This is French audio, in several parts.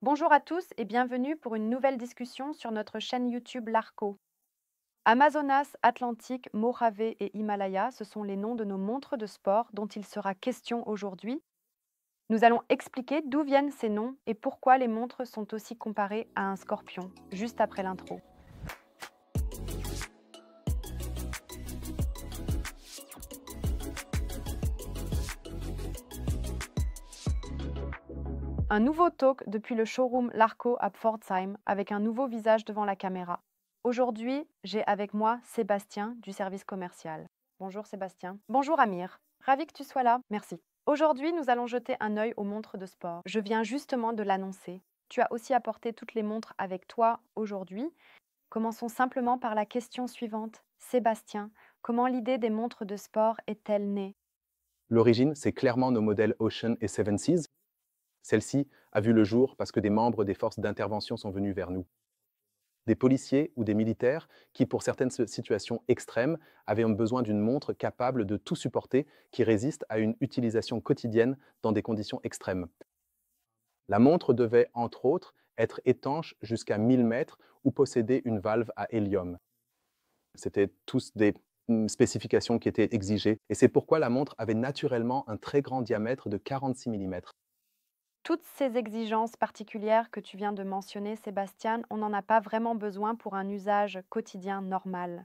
Bonjour à tous et bienvenue pour une nouvelle discussion sur notre chaîne YouTube L'Arco. Amazonas, Atlantique, Mojave et Himalaya, ce sont les noms de nos montres de sport dont il sera question aujourd'hui. Nous allons expliquer d'où viennent ces noms et pourquoi les montres sont aussi comparées à un scorpion, juste après l'intro. Un nouveau talk depuis le showroom L'Arco à Pforzheim avec un nouveau visage devant la caméra. Aujourd'hui, j'ai avec moi Sébastien du service commercial. Bonjour Sébastien. Bonjour Amir. Ravi que tu sois là. Merci. Aujourd'hui, nous allons jeter un œil aux montres de sport. Je viens justement de l'annoncer. Tu as aussi apporté toutes les montres avec toi aujourd'hui. Commençons simplement par la question suivante. Sébastien, comment l'idée des montres de sport est-elle née? L'origine, c'est clairement nos modèles Ocean et Seven Seas. Celle-ci a vu le jour parce que des membres des forces d'intervention sont venus vers nous. Des policiers ou des militaires qui, pour certaines situations extrêmes, avaient besoin d'une montre capable de tout supporter, qui résiste à une utilisation quotidienne dans des conditions extrêmes. La montre devait, entre autres, être étanche jusqu'à 1000 mètres ou posséder une valve à hélium. C'était tous des spécifications qui étaient exigées. Et c'est pourquoi la montre avait naturellement un très grand diamètre de 46 mm. Toutes ces exigences particulières que tu viens de mentionner, Sébastien, on n'en a pas vraiment besoin pour un usage quotidien normal.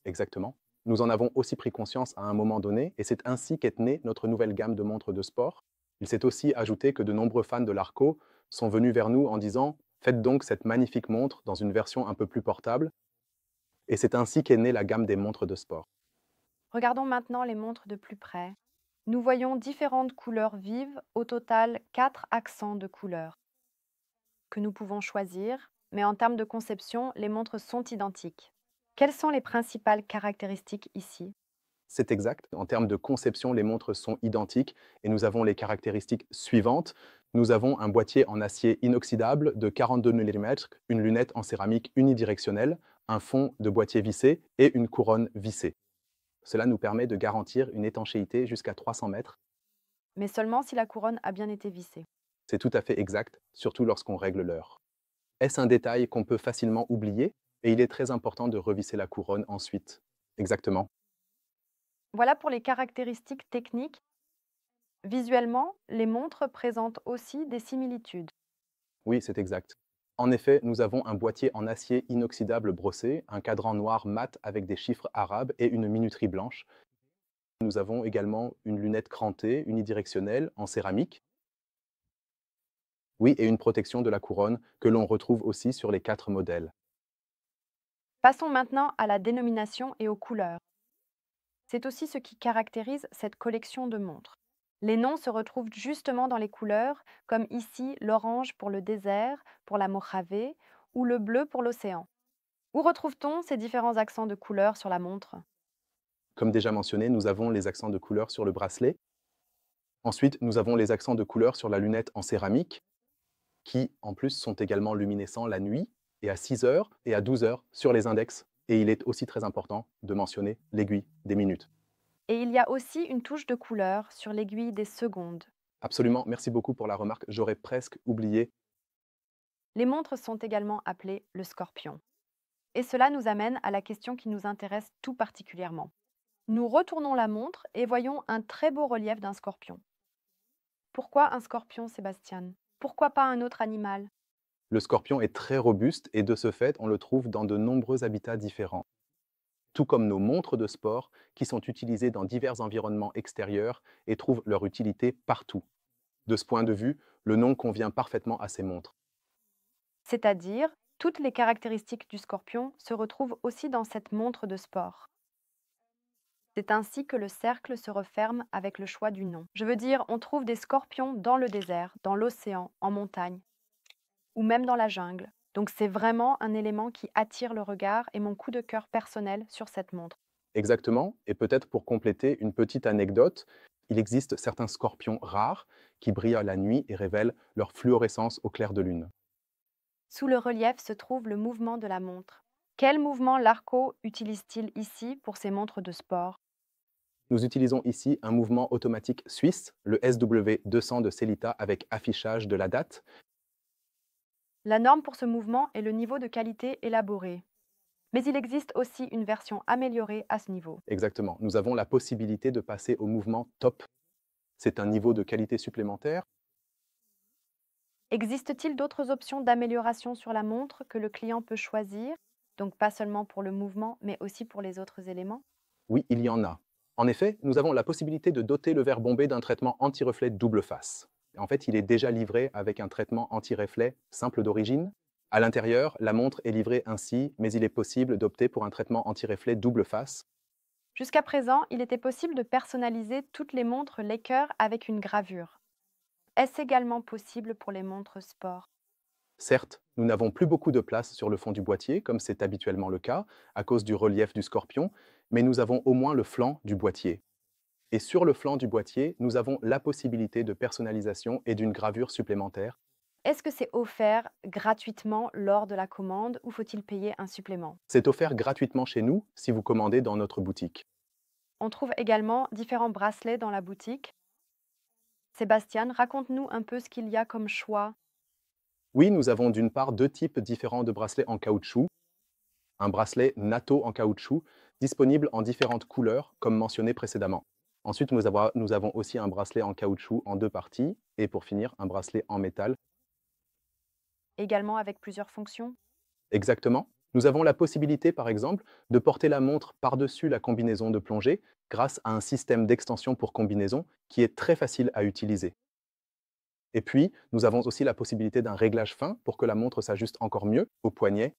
Exactement. Nous en avons aussi pris conscience à un moment donné, et c'est ainsi qu'est née notre nouvelle gamme de montres de sport. Il s'est aussi ajouté que de nombreux fans de l'Arco sont venus vers nous en disant: faites donc cette magnifique montre dans une version un peu plus portable. Et c'est ainsi qu'est née la gamme des montres de sport. Regardons maintenant les montres de plus près. Nous voyons différentes couleurs vives, au total 4 accents de couleurs que nous pouvons choisir, mais en termes de conception, les montres sont identiques. Quelles sont les principales caractéristiques ici? C'est exact. En termes de conception, les montres sont identiques et nous avons les caractéristiques suivantes. Nous avons un boîtier en acier inoxydable de 42 mm, une lunette en céramique unidirectionnelle, un fond de boîtier vissé et une couronne vissée. Cela nous permet de garantir une étanchéité jusqu'à 300 mètres. Mais seulement si la couronne a bien été vissée. C'est tout à fait exact, surtout lorsqu'on règle l'heure. Est-ce un détail qu'on peut facilement oublier? Et il est très important de revisser la couronne ensuite. Exactement. Voilà pour les caractéristiques techniques. Visuellement, les montres présentent aussi des similitudes. Oui, c'est exact. En effet, nous avons un boîtier en acier inoxydable brossé, un cadran noir mat avec des chiffres arabes et une minuterie blanche. Nous avons également une lunette crantée unidirectionnelle en céramique. Oui, et une protection de la couronne que l'on retrouve aussi sur les 4 modèles. Passons maintenant à la dénomination et aux couleurs. C'est aussi ce qui caractérise cette collection de montres. Les noms se retrouvent justement dans les couleurs, comme ici l'orange pour le désert, pour la Mojave, ou le bleu pour l'océan. Où retrouve-t-on ces différents accents de couleurs sur la montre? Comme déjà mentionné, nous avons les accents de couleur sur le bracelet. Ensuite, nous avons les accents de couleur sur la lunette en céramique, qui en plus sont également luminescents la nuit, et à 6 heures et à 12 heures sur les index. Et il est aussi très important de mentionner l'aiguille des minutes. Et il y a aussi une touche de couleur sur l'aiguille des secondes. Absolument, merci beaucoup pour la remarque, j'aurais presque oublié. Les montres sont également appelées le scorpion. Et cela nous amène à la question qui nous intéresse tout particulièrement. Nous retournons la montre et voyons un très beau relief d'un scorpion. Pourquoi un scorpion, Sébastien? Pourquoi pas un autre animal? Le scorpion est très robuste et de ce fait, on le trouve dans de nombreux habitats différents, tout comme nos montres de sport qui sont utilisées dans divers environnements extérieurs et trouvent leur utilité partout. De ce point de vue, le nom convient parfaitement à ces montres. C'est-à-dire, toutes les caractéristiques du scorpion se retrouvent aussi dans cette montre de sport. C'est ainsi que le cercle se referme avec le choix du nom. Je veux dire, on trouve des scorpions dans le désert, dans l'océan, en montagne, ou même dans la jungle. Donc c'est vraiment un élément qui attire le regard et mon coup de cœur personnel sur cette montre. Exactement, et peut-être pour compléter une petite anecdote, il existe certains scorpions rares qui brillent à la nuit et révèlent leur fluorescence au clair de lune. Sous le relief se trouve le mouvement de la montre. Quel mouvement l'Arco utilise-t-il ici pour ses montres de sport? Nous utilisons ici un mouvement automatique suisse, le SW200 de Celita avec affichage de la date. La norme pour ce mouvement est le niveau de qualité élaboré. Mais il existe aussi une version améliorée à ce niveau. Exactement. Nous avons la possibilité de passer au mouvement top. C'est un niveau de qualité supplémentaire. Existe-t-il d'autres options d'amélioration sur la montre que le client peut choisir? Donc pas seulement pour le mouvement, mais aussi pour les autres éléments? Oui, il y en a. En effet, nous avons la possibilité de doter le verre bombé d'un traitement anti-reflet double face. En fait, il est déjà livré avec un traitement anti-reflet simple d'origine. À l'intérieur, la montre est livrée ainsi, mais il est possible d'opter pour un traitement anti-reflet double face. Jusqu'à présent, il était possible de personnaliser toutes les montres Laker avec une gravure. Est-ce également possible pour les montres sport? Certes, nous n'avons plus beaucoup de place sur le fond du boîtier, comme c'est habituellement le cas, à cause du relief du scorpion, mais nous avons au moins le flanc du boîtier. Et sur le flanc du boîtier, nous avons la possibilité de personnalisation et d'une gravure supplémentaire. Est-ce que c'est offert gratuitement lors de la commande ou faut-il payer un supplément? C'est offert gratuitement chez nous si vous commandez dans notre boutique. On trouve également différents bracelets dans la boutique. Sébastien, raconte-nous un peu ce qu'il y a comme choix. Oui, nous avons d'une part deux types différents de bracelets en caoutchouc. Un bracelet NATO en caoutchouc, disponible en différentes couleurs, comme mentionné précédemment. Ensuite, nous avons aussi un bracelet en caoutchouc en deux parties. Et pour finir, un bracelet en métal. Également avec plusieurs fonctions. Exactement. Nous avons la possibilité, par exemple, de porter la montre par-dessus la combinaison de plongée grâce à un système d'extension pour combinaison qui est très facile à utiliser. Et puis, nous avons aussi la possibilité d'un réglage fin pour que la montre s'ajuste encore mieux au poignet.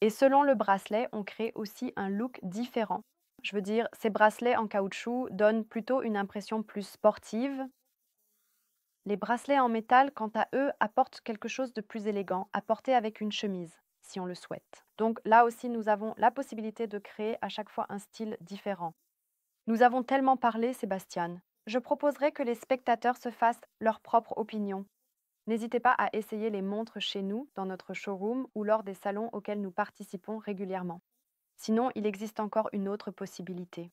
Et selon le bracelet, on crée aussi un look différent. Je veux dire, ces bracelets en caoutchouc donnent plutôt une impression plus sportive. Les bracelets en métal, quant à eux, apportent quelque chose de plus élégant, à porter avec une chemise, si on le souhaite. Donc là aussi, nous avons la possibilité de créer à chaque fois un style différent. Nous avons tellement parlé, Sébastien. Je proposerais que les spectateurs se fassent leur propre opinion. N'hésitez pas à essayer les montres chez nous, dans notre showroom ou lors des salons auxquels nous participons régulièrement. Sinon, il existe encore une autre possibilité.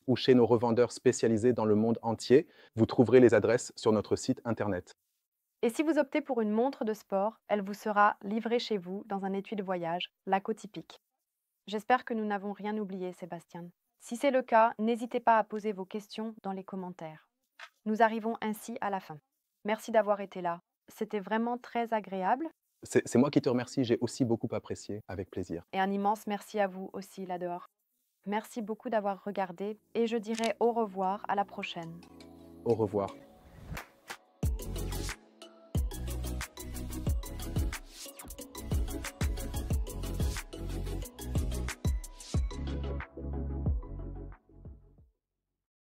Ou chez nos revendeurs spécialisés dans le monde entier. Vous trouverez les adresses sur notre site internet. Et si vous optez pour une montre de sport, elle vous sera livrée chez vous dans un étui de voyage, Laco typique. J'espère que nous n'avons rien oublié, Sébastien. Si c'est le cas, n'hésitez pas à poser vos questions dans les commentaires. Nous arrivons ainsi à la fin. Merci d'avoir été là. C'était vraiment très agréable C'est moi qui te remercie, j'ai aussi beaucoup apprécié, avec plaisir. et un immense merci à vous aussi là-dehors. Merci beaucoup d'avoir regardé et je dirai au revoir à la prochaine. Au revoir.